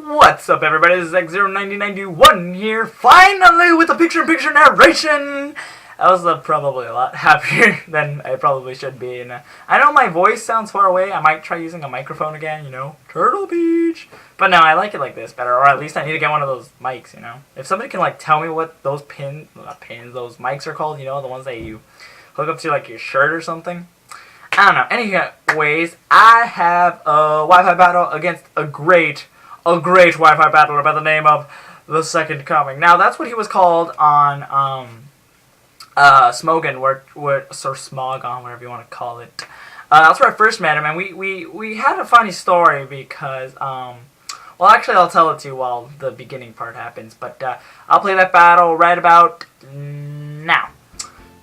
What's up, everybody? This is X09091 here, finally with a picture-in-picture narration! I was probably a lot happier than I probably should be, and I know my voice sounds far away. I might try using a microphone again, you know, Turtle Beach. But no, I like it like this better, or at least I need to get one of those mics, you know. If somebody can, like, tell me what those those mics are called, you know, the ones that you hook up to, like, your shirt or something. I don't know. Anyways, I have a Wi-Fi battle against a great Wi-Fi battler by the name of TheSecondComing. Now, that's what he was called on Smogon, or Smogon, whatever you want to call it. That's where I first met him, and we had a funny story because, well, actually, I'll tell it to you while the beginning part happens, but I'll play that battle right about now.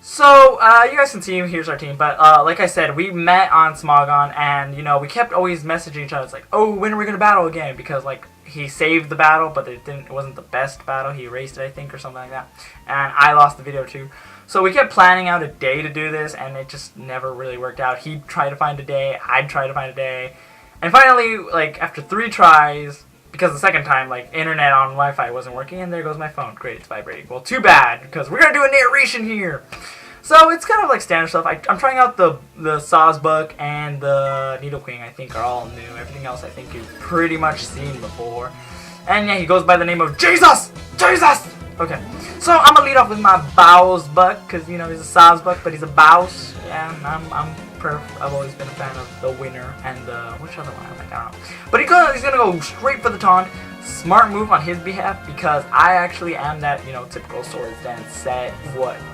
So, you guys can see, here's our team, but, like I said, we met on Smogon, and, you know, we kept always messaging each other. It's like, oh, when are we gonna battle again? Because, like, he saved the battle, but it wasn't the best battle. He erased it, I think, or something like that. And I lost the video, too. So we kept planning out a day to do this, and it just never really worked out. He'd try to find a day, I'd try to find a day. And finally, like, after 3 tries, because the second time, like, internet on Wi-Fi wasn't working, and there goes my phone. Great, it's vibrating. Well, too bad, because we're gonna do a narration here. So it's kind of like standard stuff. I'm trying out the Sawsbuck and the Needle Queen. I think are all new. Everything else I think you've pretty much seen before. And yeah, he goes by the name of Jesus. Okay, so I'm gonna lead off with my Bowsbuck because you know he's a Sawsbuck, but he's a Bows. Yeah, I've always been a fan of the winner and the which other one? I don't know. But he's gonna go straight for the taunt. Smart move on his behalf because I actually am that, you know, typical swords dance set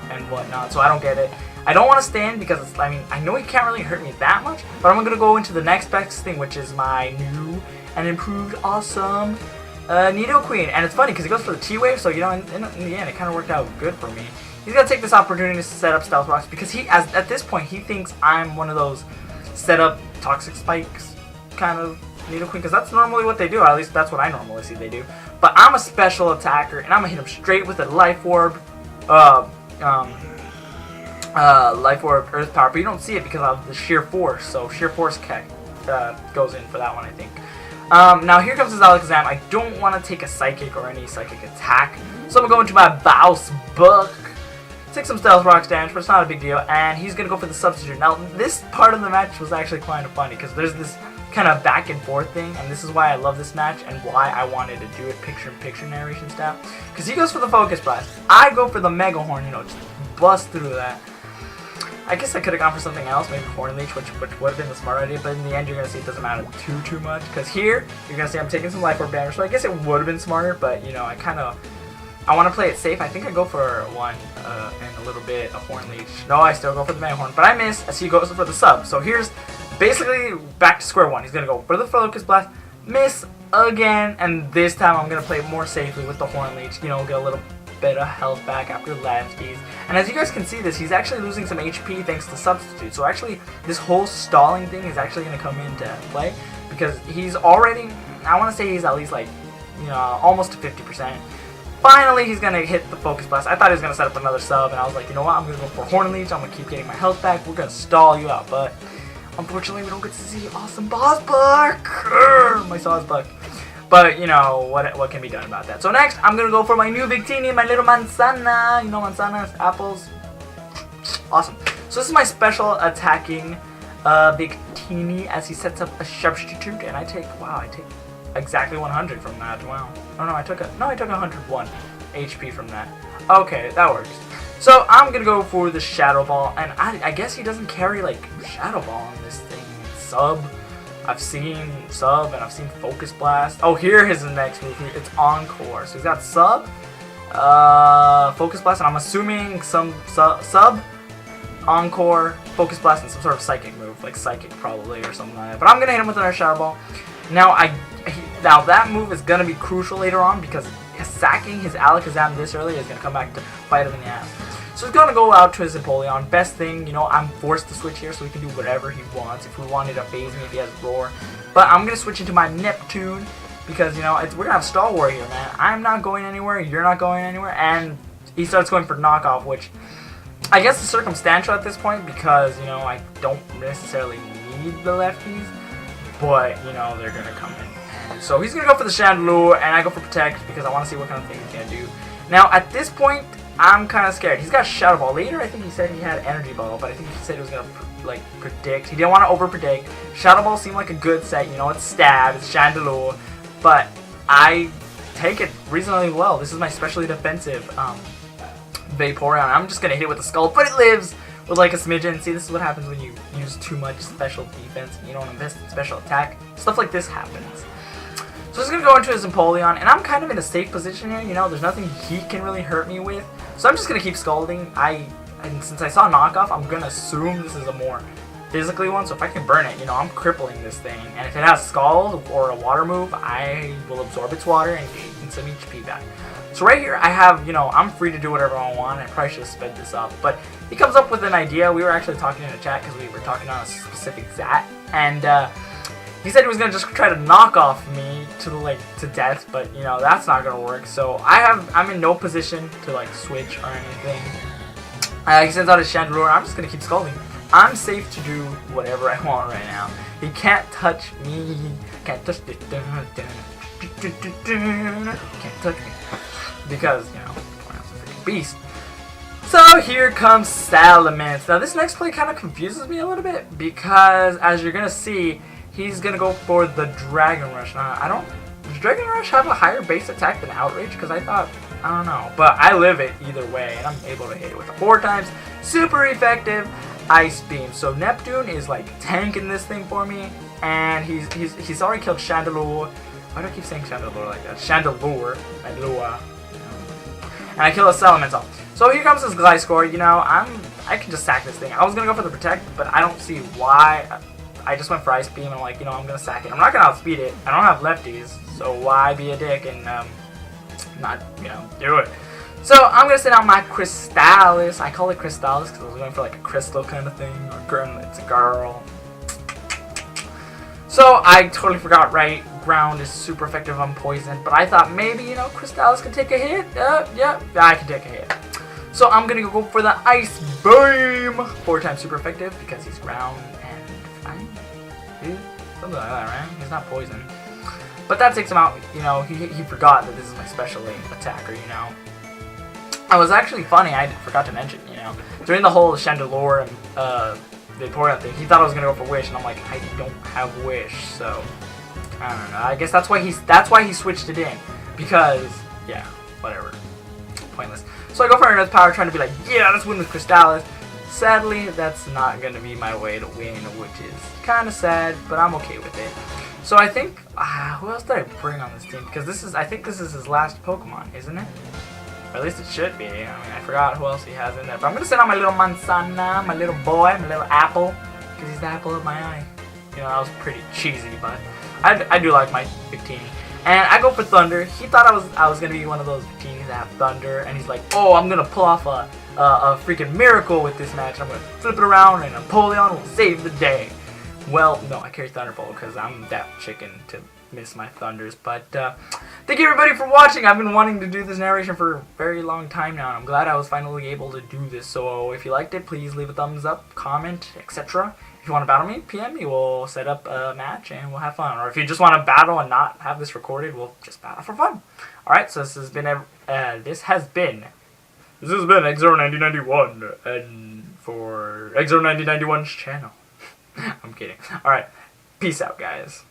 and whatnot, so I don't get it. I don't want to stand because it's, I mean, I know he can't really hurt me that much, but I'm gonna go into the next best thing, which is my new and improved awesome Needle Queen. And it's funny because he goes for the T-Wave, so you know, in the end, it kind of worked out good for me. He's gonna take this opportunity to set up Stealth Rocks because at this point he thinks I'm one of those set up Toxic Spikes kind of Needle Queen, because that's normally what they do, or at least that's what I normally see they do. But I'm a special attacker, and I'm gonna hit him straight with a Life Orb, Life Orb Earth Power, but you don't see it because of the Sheer Force, so Sheer Force goes in for that one, I think. Now here comes his Alakazam. I don't want to take a Psychic or any Psychic attack, so I'm gonna go into my Bowsbuck, take some Stealth Rocks damage, but it's not a big deal, and he's gonna go for the Substitute. Now this part of the match was actually kind of funny, because there's this kind of back and forth thing, and this is why I love this match and why I wanted to do it picture-in-picture narration style. Because he goes for the Focus Blast, I go for the Mega Horn, you know, just bust through that. I guess I could have gone for something else, maybe Horn Leech, which would have been the smart idea, but in the end you're going to see it doesn't matter too much. Because here, you're going to see I'm taking some Life Orb damage, so I guess it would have been smarter, but, you know, I want to play it safe. I think I go for one and a little bit of Horn Leech. No, I still go for the Mega Horn, but I miss as he goes for the sub. So here's basically back to square one. He's going to go for the Focus Blast, miss again, and this time I'm going to play it more safely with the Horn Leech, you know, get a little bit of health back after lefties. And as you guys can see this, he's actually losing some HP thanks to Substitute. So actually, this whole stalling thing is actually going to come into play because he's already, I want to say he's at least like, you know, almost to 50%. Finally, he's going to hit the Focus Blast. I thought he was going to set up another sub, and I was like, you know what, I'm going to go for Horn Leech. I'm going to keep getting my health back. We're going to stall you out, but unfortunately, we don't get to see awesome Sawsbuck. My Sawsbuck. But, you know, what can be done about that? So next, I'm going to go for my new Victini, my little Manzana. You know manzanas, apples. Awesome. So this is my special attacking Victini as he sets up a Substitute, and I take exactly 100 from that. Wow. Oh no, I took 101 HP from that. Okay, that works. So I'm gonna go for the Shadow Ball, and I guess he doesn't carry like Shadow Ball on this thing. Sub. I've seen Sub and I've seen Focus Blast. Oh, here is his next move. It's Encore. So he's got Sub, Focus Blast, and I'm assuming some Sub, Encore, Focus Blast, and some sort of Psychic move, like Psychic probably or something like that. But I'm gonna hit him with another Shadow Ball. Now now that move is gonna be crucial later on because sacking his Alakazam this early is gonna come back to bite him in the ass. So he's gonna go out to his Empoleon. Best thing, you know, I'm forced to switch here so he can do whatever he wants. If we wanted to phase me, if he has Roar, but I'm gonna switch into my Neptune because you know we're gonna have Star War here, man. I'm not going anywhere. You're not going anywhere, and he starts going for knockoff, which I guess is circumstantial at this point because you know I don't necessarily need the lefties. But, you know, they're going to come in So he's going to go for the Chandelure, and I go for Protect because I want to see what kind of thing he's going to do. Now, at this point, I'm kind of scared. He's got Shadow Ball. Later, I think he said he had Energy Ball, but I think he said he was going to, like, predict. He didn't want to over-predict. Shadow Ball seemed like a good set. You know, it's Stab, it's Chandelure, but I take it reasonably well. This is my specially defensive Vaporeon. I'm just going to hit it with the Skull, but it lives with, like, a smidgen. See, this is what happens when you use too much special defense and you don't invest in special attack. Stuff like this happens. So he's going to go into his Empoleon, and I'm kind of in a safe position here, you know, there's nothing he can really hurt me with. So I'm just going to keep Scalding. And since I saw Knockoff, I'm going to assume this is a more physically one, so if I can burn it, you know, I'm crippling this thing. And if it has Scald or a water move, I will absorb its water and gain some HP back. So right here, I have, you know, I'm free to do whatever I want. I probably should have sped this up, but he comes up with an idea. We were actually talking in a chat because we were talking on a specific Zat, and he said he was gonna just try to knock off me to death, but you know that's not gonna work. So I'm in no position to like switch or anything. He sends out his Chandelure. I'm just gonna keep Scalding. I'm safe to do whatever I want right now. He can't touch me. Can't touch me. Can't touch me because you know I'm a freaking beast. So here comes Salamence. Now this next play kind of confuses me a little bit because as you're gonna see, he's gonna go for the Dragon Rush. Now does Dragon Rush have a higher base attack than Outrage? Because I don't know, but I live it either way, and I'm able to hit it with it 4 times. Super effective Ice Beam. So Neptune is like tanking this thing for me, and he's already killed Chandelure. Why do I keep saying Chandelure like that? Chandelure, and I kill a Salamence off. So here comes this Gliscor. You know, I can just sack this thing. I was gonna go for the Protect, but I don't see why. I just went for Ice Beam, and I'm like, you know, I'm gonna sack it. I'm not gonna outspeed it. I don't have lefties, so why be a dick and not, you know, do it. So I'm gonna send out my Crystallis. I call it Crystallis because I was going for like a crystal kind of thing, or girl, it's a girl. So I totally forgot, right? Ground is super effective on poison, but I thought maybe, you know, Crystallis could take a hit. Yeah, I can take a hit. So I'm gonna go for the Ice Beam. 4 times super effective because he's ground and fine. Something like that, right? He's not poison. But that takes him out, you know, he forgot that this is my special attacker, you know. It was actually funny, I forgot to mention, you know, during the whole Chandelure and Vaporeon thing, he thought I was gonna go for Wish, and I'm like, I don't have Wish, so I don't know. I guess that's why he switched it in, because yeah, whatever, pointless. So I go for Earth Power, trying to be like, yeah, let's win with Crystallis. Sadly, that's not gonna be my way to win, which is kind of sad, but I'm okay with it. So I think, who else did I bring on this team? Because I think this is his last Pokemon, isn't it? Or at least it should be. I mean, I forgot who else he has in there. But I'm going to send out my little Manzana, my little boy, my little apple. Because he's the apple of my eye. You know, that was pretty cheesy, but I do like my Victini. And I go for Thunder. He thought I was going to be one of those Victinis that have Thunder. And he's like, oh, I'm going to pull off a freaking miracle with this match. I'm going to flip it around and Empoleon will save the day. Well, no, I carry Thunderbolt because I'm that chicken to miss my Thunders. But thank you everybody for watching. I've been wanting to do this narration for a very long time now, and I'm glad I was finally able to do this. So if you liked it, please leave a thumbs up, comment, etc. If you want to battle me, PM me. We'll set up a match and we'll have fun. Or if you just want to battle and not have this recorded, we'll just battle for fun. Alright, so this has been X09091 and for X09091's channel. I'm kidding. Alright, peace out guys.